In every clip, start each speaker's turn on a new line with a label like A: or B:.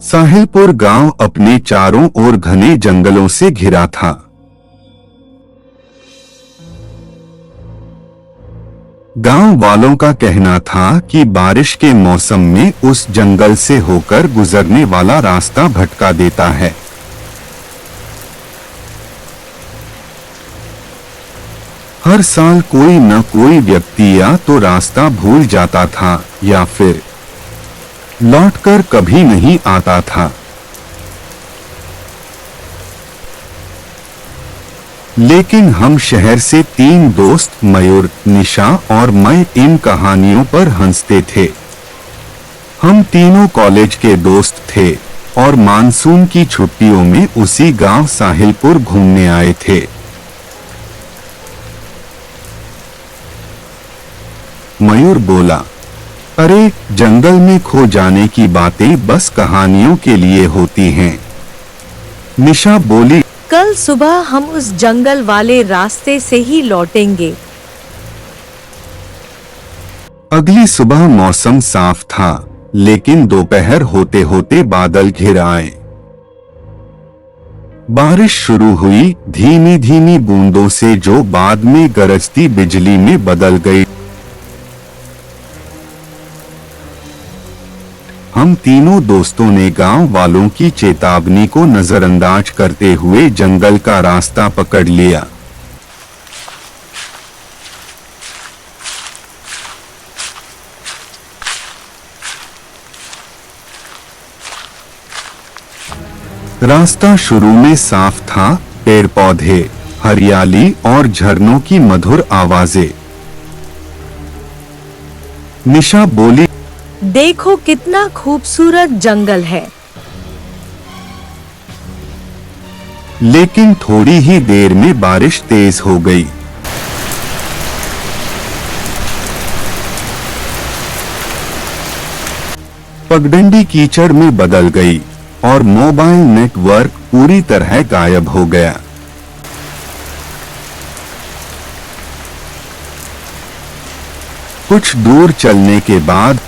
A: साहिलपुर गांव अपने चारों ओर घने जंगलों से घिरा था। गांव वालों का कहना था कि बारिश के मौसम में उस जंगल से होकर गुजरने वाला रास्ता भटका देता है। हर साल कोई न कोई व्यक्ति या तो रास्ता भूल जाता था या फिर लौटकर कभी नहीं आता था। लेकिन हम शहर से 3 दोस्त मयूर, निशा और मैं इन कहानियों पर हंसते थे। हम तीनों कॉलेज के दोस्त थे और मानसून की छुट्टियों में उसी गांव साहिलपुर घूमने आए थे। मयूर बोला, अरे जंगल में खो जाने की बातें बस कहानियों के लिए होती हैं। निशा बोली,
B: कल सुबह हम उस जंगल वाले रास्ते से ही लौटेंगे।
A: अगली सुबह मौसम साफ था, लेकिन दोपहर होते होते बादल घिर आए। बारिश शुरू हुई, धीमी धीमी बूंदों से जो बाद में गरजती बिजली में बदल गई। हम तीनों दोस्तों ने गांव वालों की चेतावनी को नजरअंदाज करते हुए जंगल का रास्ता पकड़ लिया। रास्ता शुरू में साफ था, पेड़ पौधे, हरियाली और झरनों की मधुर आवाजें। निशा बोली,
B: देखो कितना खूबसूरत जंगल है।
A: लेकिन थोड़ी ही देर में बारिश तेज हो गई। पगडंडी कीचड़ में बदल गई और मोबाइल नेटवर्क पूरी तरह गायब हो गया। कुछ दूर चलने के बाद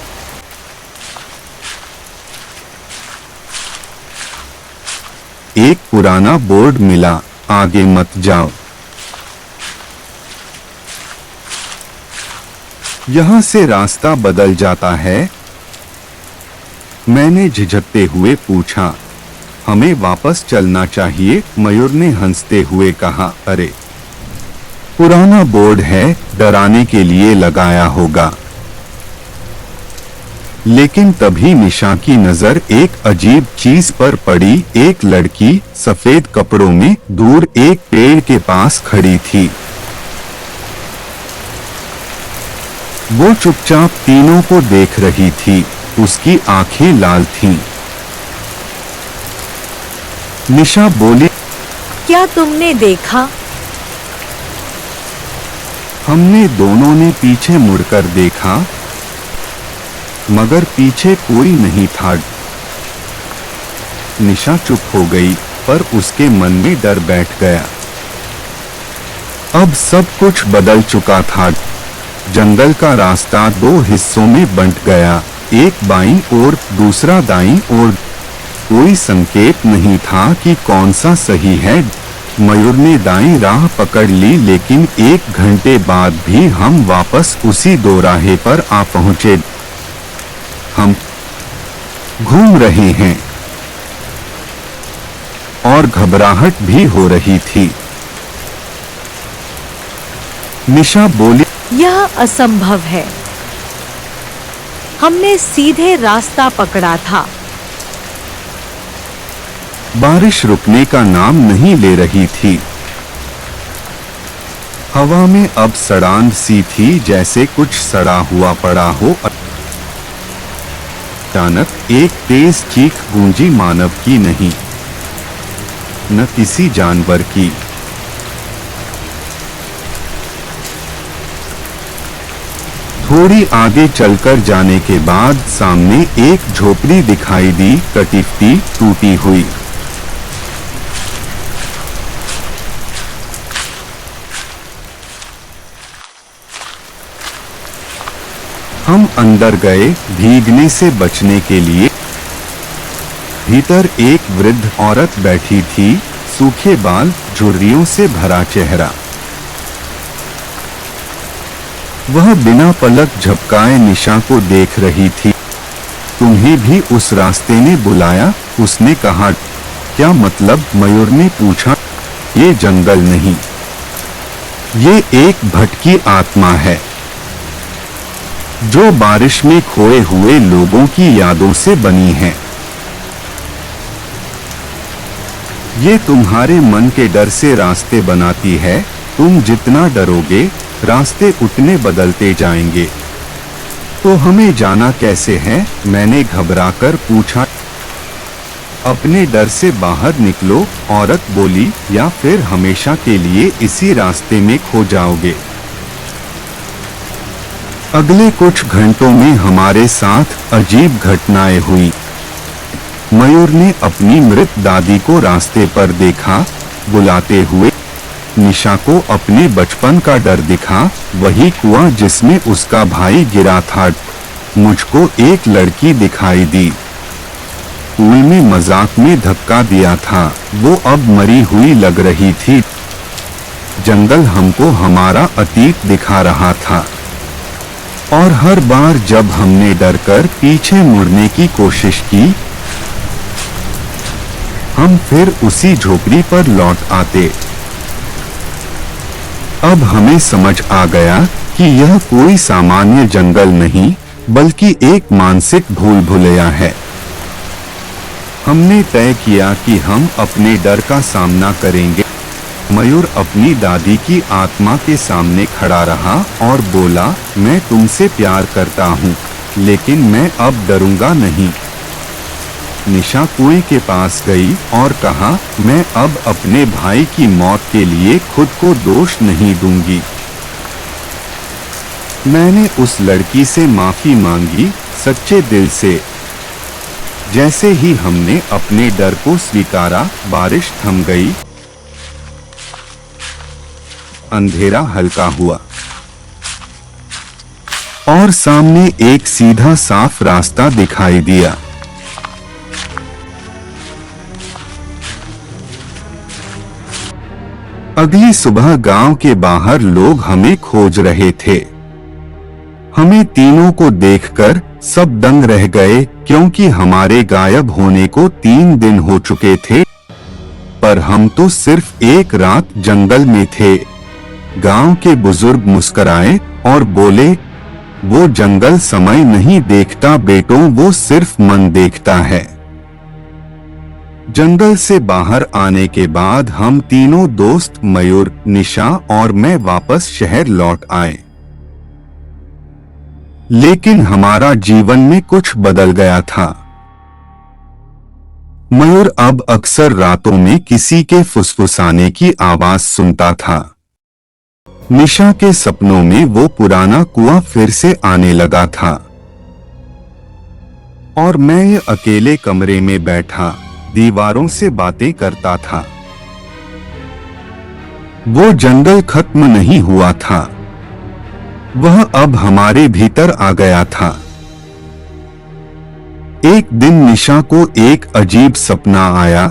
A: एक पुराना बोर्ड मिला, आगे मत जाओ। यहां से रास्ता बदल जाता है। मैंने झिझकते हुए पूछा, हमें वापस चलना चाहिए? मयूर ने हंसते हुए कहा, अरे पुराना बोर्ड है, डराने के लिए लगाया होगा। लेकिन तभी निशा की नजर एक अजीब चीज पर पड़ी। एक लड़की सफेद कपड़ों में दूर एक पेड़ के पास खड़ी थी। वो चुपचाप तीनों को देख रही थी, उसकी आंखें लाल थीं। निशा बोली,
B: क्या तुमने देखा?
A: हमने दोनों ने पीछे मुड़कर देखा, मगर पीछे कोई नहीं था। निशा चुप हो गई, पर उसके मन में डर बैठ गया। अब सब कुछ बदल चुका था। जंगल का रास्ता 2 हिस्सों में बंट गया, एक बाईं ओर, दूसरा दाईं ओर। कोई संकेत नहीं था कि कौन सा सही है। मयूर ने दाईं राह पकड़ ली, लेकिन 1 घंटे बाद भी हम वापस उसी दोराहे पर आ पहुंचे। हम घूम रहे हैं और घबराहट भी हो रही थी। निशा बोली,
B: यह असंभव है। हमने सीधे रास्ता पकड़ा था।
A: बारिश रुकने का नाम नहीं ले रही थी। हवा में अब सड़ांध सी थी, जैसे कुछ सड़ा हुआ पड़ा हो। अचानक एक तेज चीख गूंजी, मानव की नहीं, न किसी जानवर की। थोड़ी आगे चलकर जाने के बाद सामने एक झोपड़ी दिखाई दी, कटी टूटी हुई। हम अंदर गए, भीगने से बचने के लिए। भीतर एक वृद्ध औरत बैठी थी, सूखे बाल, झुर्रियों से भरा चेहरा। वह बिना पलक झपकाए निशा को देख रही थी। तुम्हें भी उस रास्ते ने बुलाया? उसने कहा। क्या मतलब? मयूर ने पूछा। ये जंगल नहीं, ये एक भटकी आत्मा है जो बारिश में खोए हुए लोगों की यादों से बनी है। ये तुम्हारे मन के डर से रास्ते बनाती है। तुम जितना डरोगे, रास्ते उतने बदलते जाएंगे। तो हमें जाना कैसे है? मैंने घबराकर पूछा। अपने डर से बाहर निकलो, औरत बोली, या फिर हमेशा के लिए इसी रास्ते में खो जाओगे। अगले कुछ घंटों में हमारे साथ अजीब घटनाएं हुई। मयूर ने अपनी मृत दादी को रास्ते पर देखा, बुलाते हुए। निशा को अपने बचपन का डर दिखा, वही कुआं जिसमें उसका भाई गिरा था। मुझको एक लड़की दिखाई दी, स्कूल में मजाक में धक्का दिया था, वो अब मरी हुई लग रही थी। जंगल हमको हमारा अतीत दिखा रहा था, और हर बार जब हमने डरकर पीछे मुड़ने की कोशिश की, हम फिर उसी झोपड़ी पर लौट आते। अब हमें समझ आ गया कि यह कोई सामान्य जंगल नहीं, बल्कि एक मानसिक भूल भुलैया है। हमने तय किया कि हम अपने डर का सामना करेंगे। मयूर अपनी दादी की आत्मा के सामने खड़ा रहा और बोला, मैं तुमसे प्यार करता हूँ, लेकिन मैं अब डरूंगा नहीं। निशा कुएं के पास गई और कहा, मैं अब अपने भाई की मौत के लिए खुद को दोष नहीं दूंगी। मैंने उस लड़की से माफी मांगी, सच्चे दिल से। जैसे ही हमने अपने डर को स्वीकारा, बारिश थम गई। अंधेरा हल्का हुआ और सामने एक सीधा साफ रास्ता दिखाई दिया। अगली सुबह गांव के बाहर लोग हमें खोज रहे थे। हमें तीनों को देखकर सब दंग रह गए, क्योंकि हमारे गायब होने को 3 दिन हो चुके थे, पर हम तो सिर्फ एक रात जंगल में थे। गांव के बुजुर्ग मुस्कुराए और बोले, वो जंगल समय नहीं देखता बेटों, वो सिर्फ मन देखता है। जंगल से बाहर आने के बाद हम तीनों दोस्त मयूर, निशा और मैं वापस शहर लौट आए। लेकिन हमारा जीवन में कुछ बदल गया था। मयूर अब अक्सर रातों में किसी के फुसफुसाने की आवाज सुनता था। निशा के सपनों में वो पुराना कुआं फिर से आने लगा था। और मैं ये अकेले कमरे में बैठा दीवारों से बातें करता था। वो जंगल खत्म नहीं हुआ था, वह अब हमारे भीतर आ गया था। एक दिन निशा को एक अजीब सपना आया।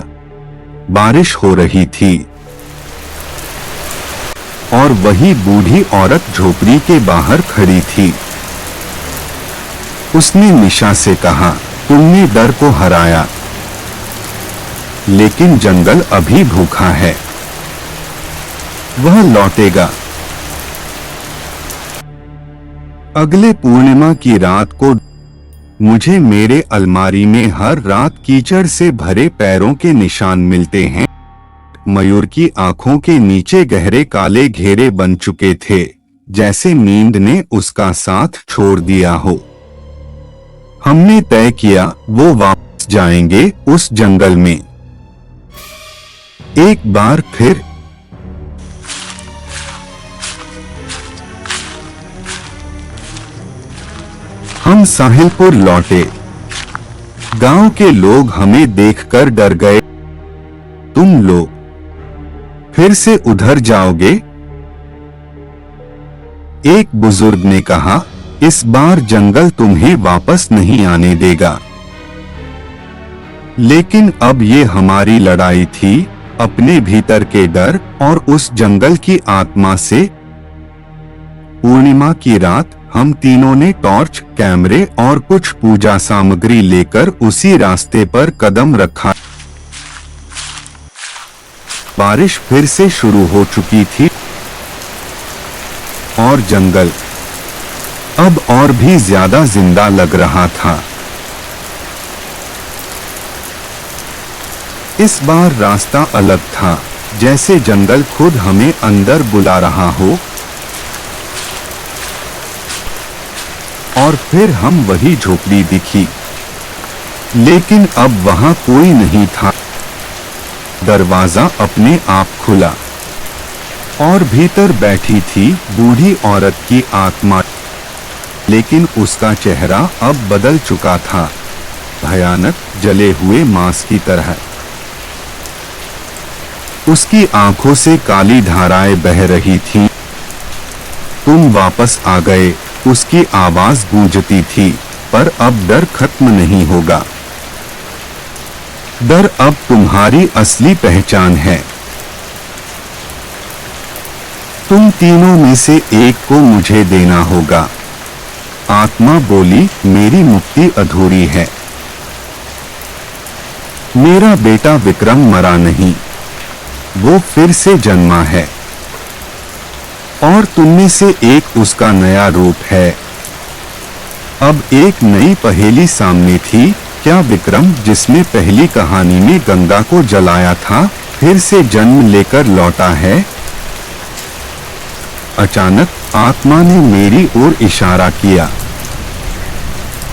A: बारिश हो रही थी और वही बूढ़ी औरत झोपड़ी के बाहर खड़ी थी। उसने निशा से कहा, तुमने डर को हराया, लेकिन जंगल अभी भूखा है, वह लौटेगा। अगले पूर्णिमा की रात को मुझे मेरे अलमारी में हर रात कीचड़ से भरे पैरों के निशान मिलते हैं। मयूर की आंखों के नीचे गहरे काले घेरे बन चुके थे, जैसे नींद ने उसका साथ छोड़ दिया हो। हमने तय किया वो वापस जाएंगे उस जंगल में। एक बार फिर हम साहिलपुर लौटे। गांव के लोग हमें देखकर डर गए। तुम लोग फिर से उधर जाओगे? एक बुजुर्ग ने कहा, इस बार जंगल तुम्हें वापस नहीं आने देगा। लेकिन अब ये हमारी लड़ाई थी, अपने भीतर के डर और उस जंगल की आत्मा से। पूर्णिमा की रात हम तीनों ने टॉर्च, कैमरे और कुछ पूजा सामग्री लेकर उसी रास्ते पर कदम रखा। बारिश फिर से शुरू हो चुकी थी और जंगल अब और भी ज्यादा जिंदा लग रहा था। इस बार रास्ता अलग था, जैसे जंगल खुद हमें अंदर बुला रहा हो। और फिर हम वही झोपड़ी दिखी, लेकिन अब वहां कोई नहीं था। दरवाजा अपने आप खुला और भीतर बैठी थी बूढ़ी औरत की आत्मा, लेकिन उसका चेहरा अब बदल चुका था, भयानक जले हुए मांस की तरह। उसकी आंखों से काली धाराएं बह रही थीं। तुम वापस आ गए, उसकी आवाज गूंजती थी, पर अब डर खत्म नहीं होगा। डर अब तुम्हारी असली पहचान है। तुम तीनों में से एक को मुझे देना होगा। आत्मा बोली, मेरी मुक्ति अधूरी है। मेरा बेटा विक्रम मरा नहीं, वो फिर से जन्मा है और तुममें से एक उसका नया रूप है। अब एक नई पहेली सामने थी, क्या विक्रम जिसने पहली कहानी में गंगा को जलाया था फिर से जन्म लेकर लौटा है? अचानक आत्मा ने मेरी ओर इशारा किया।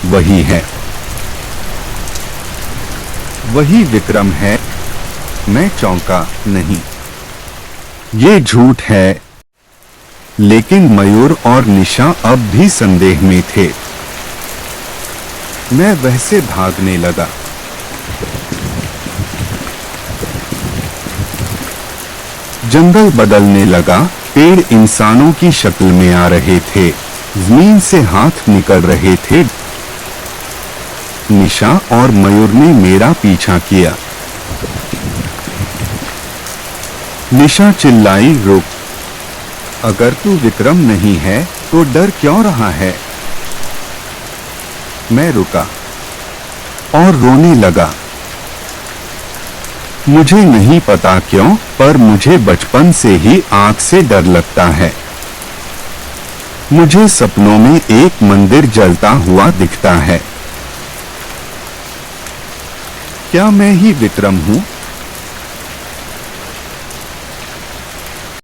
A: वही है, वही विक्रम है। मैं चौंका, नहीं, ये झूठ है। लेकिन मयूर और निशा अब भी संदेह में थे। मैं वैसे भागने लगा। जंगल बदलने लगा, पेड़ इंसानों की शक्ल में आ रहे थे, जमीन से हाथ निकल रहे थे। निशा और मयूर ने मेरा पीछा किया। निशा चिल्लाई, रुक, अगर तू विक्रम नहीं है तो डर क्यों रहा है? मैं रुका और रोने लगा। मुझे नहीं पता क्यों, पर मुझे बचपन से ही आग से डर लगता है। मुझे सपनों में एक मंदिर जलता हुआ दिखता है। क्या मैं ही विक्रम हूं?